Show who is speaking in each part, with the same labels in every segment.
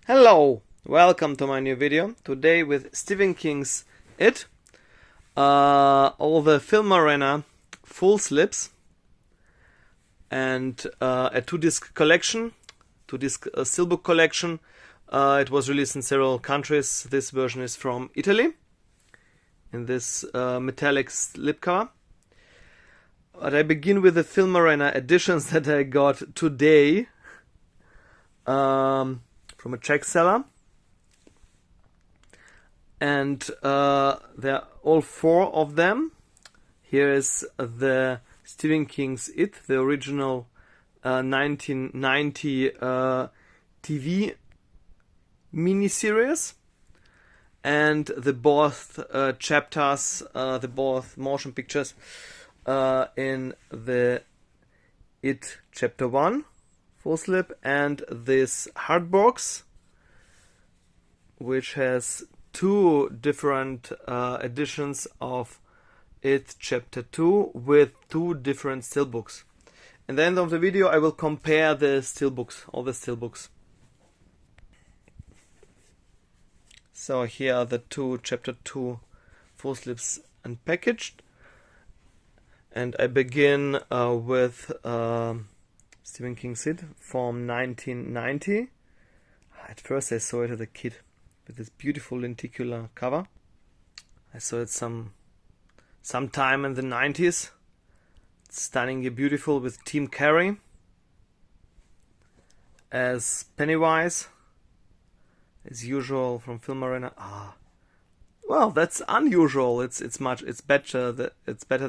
Speaker 1: Hello, welcome to my new video. Today with Stephen King's It, all the Filmarena full slips, and a two-disc collection, two-disc Steelbook collection. It was released in several countries. This version is from Italy, in this metallic slipcover. But I begin with the Filmarena editions that I got today from a Czech seller, and there are all four of them. Here is the Stephen King's It, the original 1990 TV miniseries, and the both chapters, the both motion pictures in the It Chapter 1 FullSlip, and this hard box, which has two different editions of It Chapter 2 with two different steelbooks. At the end of the video I will compare the steelbooks, all the steelbooks. So here are the two Chapter 2 FullSlips unpackaged, and I begin with Stephen King's It from 1990. At first I saw it as a kid with this beautiful lenticular cover. I saw it sometime in the 90s. It's stunningly beautiful, with Tim Curry as Pennywise, as usual from Filmarena. Well, that's unusual. It's better. It's better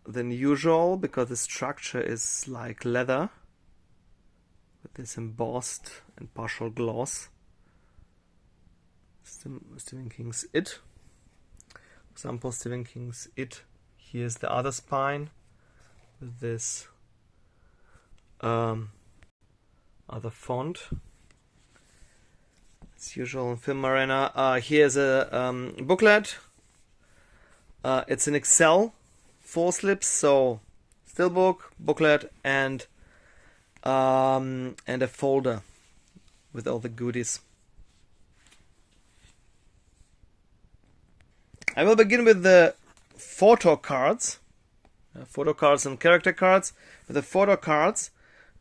Speaker 1: than usual, because the structure is like leather with this embossed and partial gloss. Stephen King's It. For example, Stephen King's It. Here's the other spine with this other font. As usual in Filmarena. Here's a booklet. It's an Excel FullSlips, so Steelbook, booklet, and a folder with all the goodies. I will begin with the photo cards and character cards. With the photo cards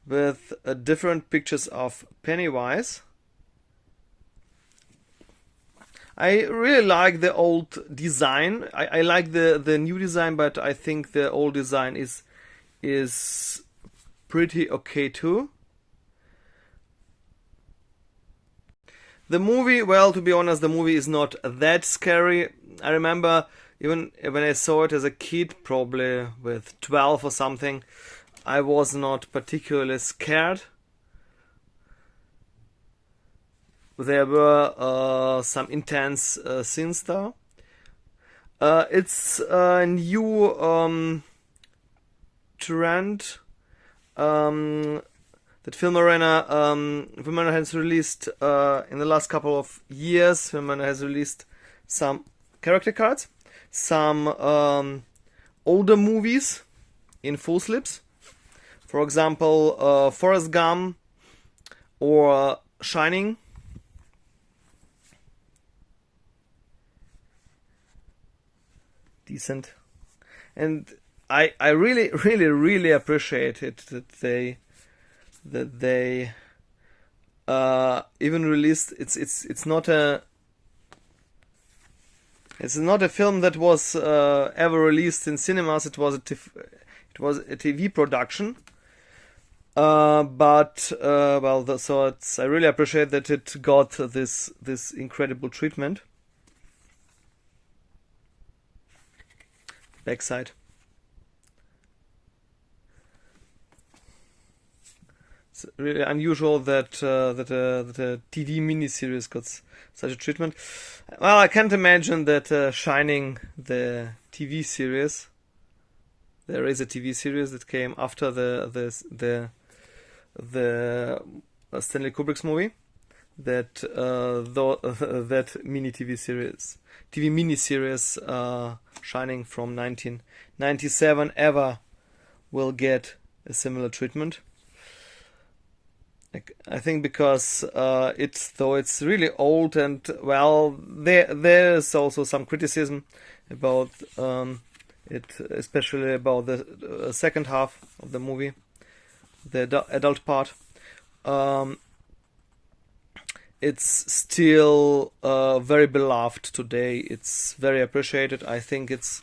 Speaker 1: with different pictures of Pennywise. I really like the old design. I like the new design, but I think the old design is pretty okay too. The movie, well, to be honest, the movie is not that scary. I remember even when I saw it as a kid, probably with 12 or something, I was not particularly scared. There were some intense scenes though. It's a new trend that Filmarena has released in the last couple of years. Filmarena has released some character cards, some older movies in FullSlips. For example, Forrest Gump or Shining. Decent, and I really appreciate it that they even released it's not a film that was ever released in cinemas. It was a TV production, but well, so I really appreciate that it got this incredible treatment. Backside. It's really unusual that a TV miniseries got such a treatment. Well, I can't imagine that Shining, the TV series. There is a TV series that came after the Stanley Kubrick's movie. That TV miniseries Shining from 1997 ever will get a similar treatment. I think because it's really old, and well, there's also some criticism about it, especially about the second half of the movie, the adult part. It's still very beloved today. It's very appreciated. I think it's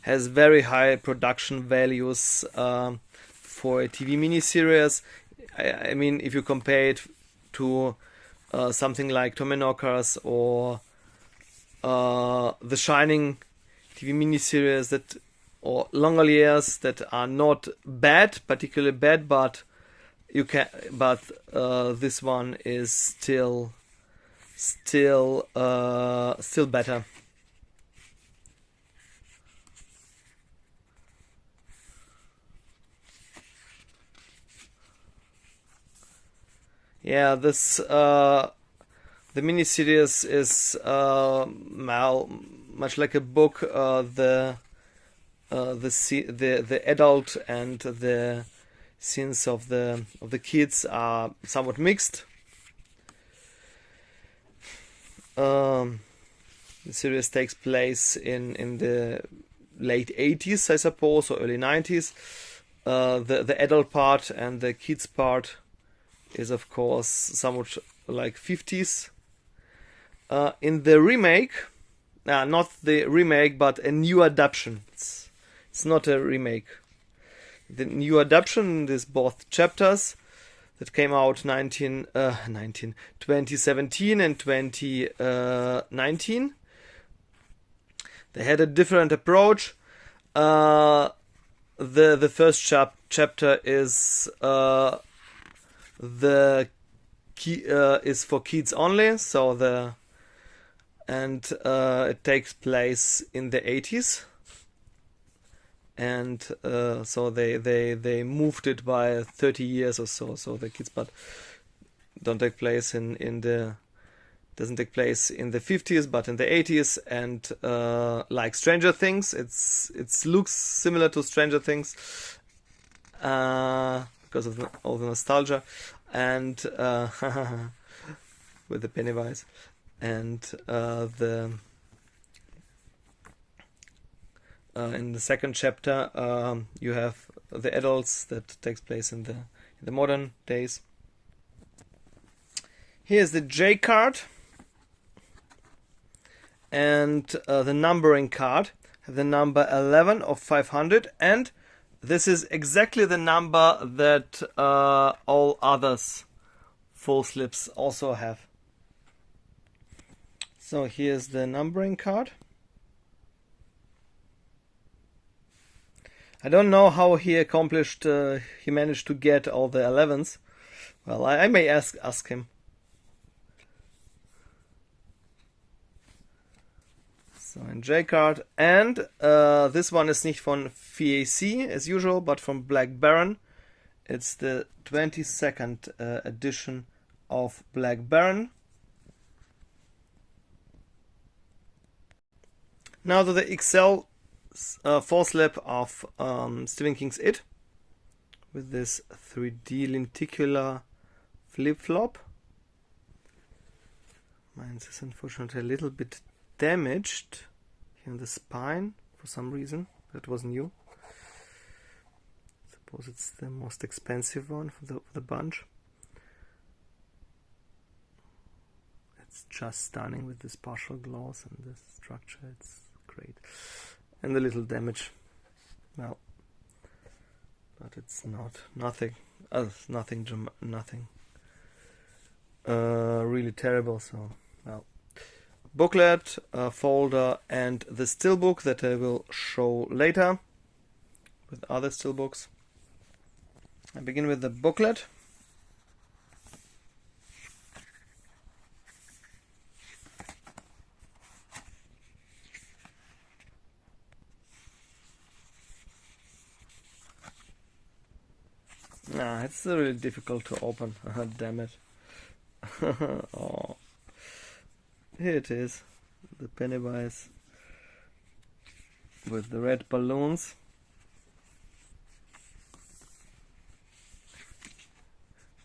Speaker 1: has very high production values for a TV miniseries. I mean, if you compare it to something like Tommyknockers or The Shining TV miniseries or Langoliers that are not bad, particularly bad, but this one is still better. Yeah, the miniseries is much like a book. The adult and the scenes of the kids are somewhat mixed. The series takes place in the late 80s, I suppose, or early 90s. The adult part and the kids part is, of course, somewhat like 50s. In the remake, not the remake, but a new adaptation. It's not a remake. The new adaptation is both chapters that came out 2017 and 2019. They had a different approach. The first chapter is is for kids only, so it takes place in the 80s, and so they moved it by 30 years or so the kids part doesn't take place in the 50s but in the 80s, and like Stranger Things, it looks similar to Stranger Things because of all the nostalgia, and with the Pennywise, and in the second chapter you have the adults that takes place in the modern days. Here's the J card and the numbering card, the number 11 of 500, and this is exactly the number that all others FullSlips also have. So here's the numbering card. I don't know how he managed to get all the 11s. Well, I may ask him. So in J card, and this one is not from FAC as usual, but from Black Baron. It's the 22nd edition of Black Baron. Now to the XL FullSlip of Stephen King's It, with this 3D lenticular flip-flop. Mine is unfortunately a little bit damaged here in the spine for some reason. That was new. Suppose it's the most expensive one for the bunch. It's just stunning with this partial gloss and this structure. It's great. And a little damage. Well, but it's nothing really terrible. So, well, booklet, folder, and the Steelbook that I will show later with other Steelbooks. I begin with the booklet. Nah, it's really difficult to open. Damn it. Oh. Here it is. The Pennywise with the red balloons.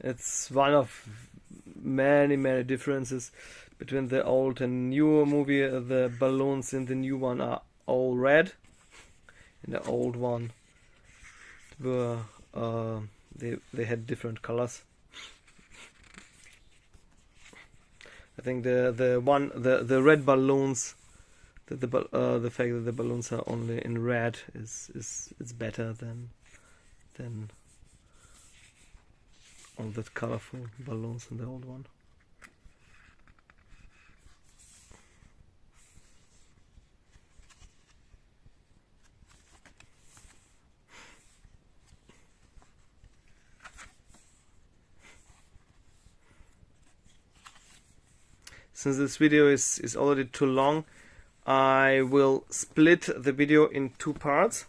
Speaker 1: It's one of many differences between the old and new movie. The balloons in the new one are all red. In the old one were they had different colors. I think the red balloons, the fact that the balloons are only in red is better than all the colorful balloons in the old one. Since this video is already too long, I will split the video in 2 parts.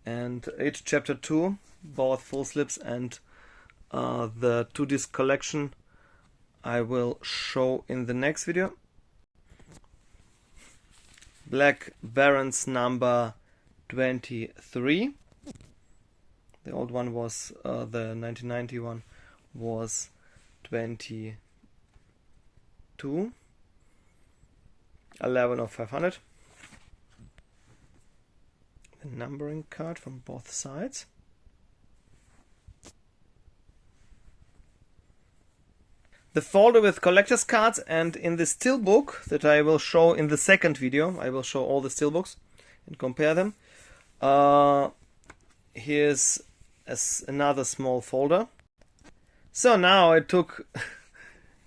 Speaker 1: And each chapter 2, both full slips and the 2-disc collection, I will show in the next video. Black Barons number 23. The old one was, the 1990 one was 22, 11 of 500. A numbering card from both sides. The folder with collector's cards, and in the Steelbook that I will show in the second video, I will show all the Steelbooks and compare them. Here's another small folder. So now it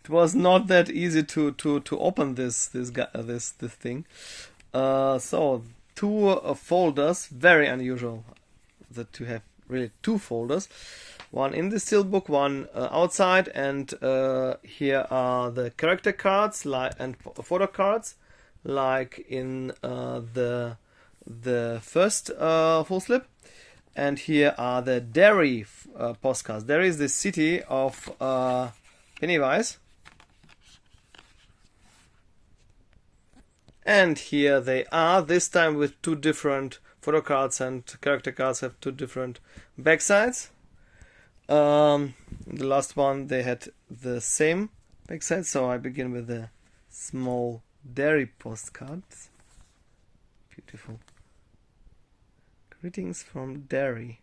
Speaker 1: was not that easy to open this thing. So 2 folders, very unusual that you have really 2 folders. One in the Steelbook, one outside, and here are the character cards and photo cards, like in the first full slip. And here are the Derry postcards. Derry is the city of Pennywise. And here they are, this time with 2 different photo cards, and character cards have 2 different backsides. The last one they had the same backside, so I begin with the small Derry postcards. Beautiful. Greetings from Derry.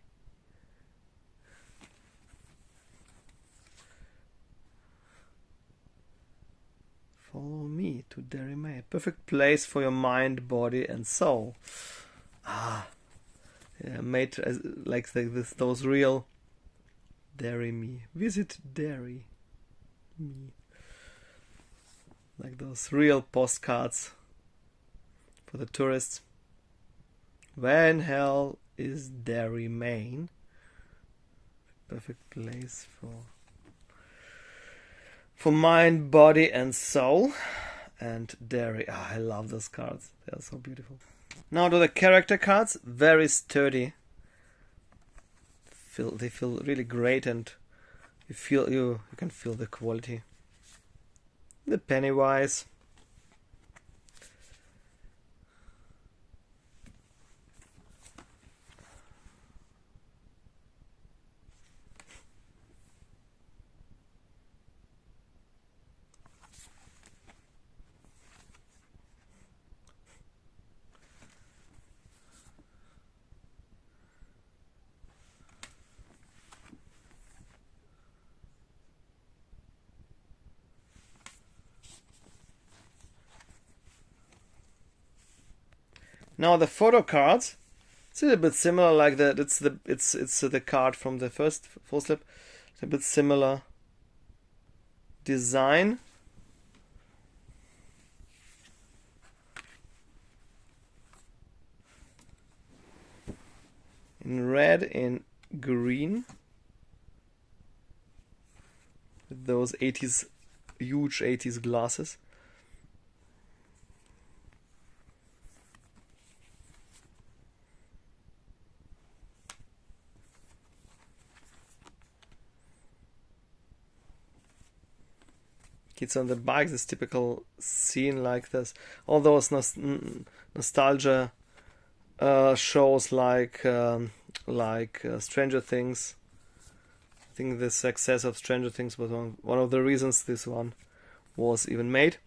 Speaker 1: Follow me to Derry, May. Perfect place for your mind, body, and soul. Yeah, made like those real Derry me. Visit Derry me. Like those real postcards for the tourists. Where in hell is Derry, Maine? Perfect place for mind, body, and soul. And Derry. I love those cards. They are so beautiful. Now to the character cards. Very sturdy. They feel really great, and you can feel the quality. The Pennywise. Now the photo cards, it's a little bit similar, like that. It's the card from the first full slip. It's a bit similar design. In red, in green, with those 80s, huge 80s glasses. Kids on the bikes, this typical scene like this. All those nostalgia shows like like Stranger Things. I think the success of Stranger Things was one of the reasons this one was even made.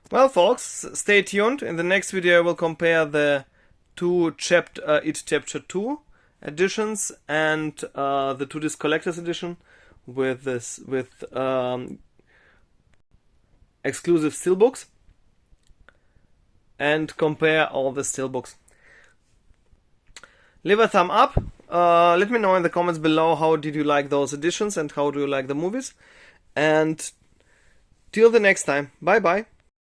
Speaker 1: Well, folks, stay tuned. In the next video, I will compare the two It Chapter 2 editions and the 2-disc collector's edition with exclusive steelbooks, and compare all the steelbooks. Leave a thumb up. Let me know in the comments below how did you like those editions and how do you like the movies. And till the next time, bye bye.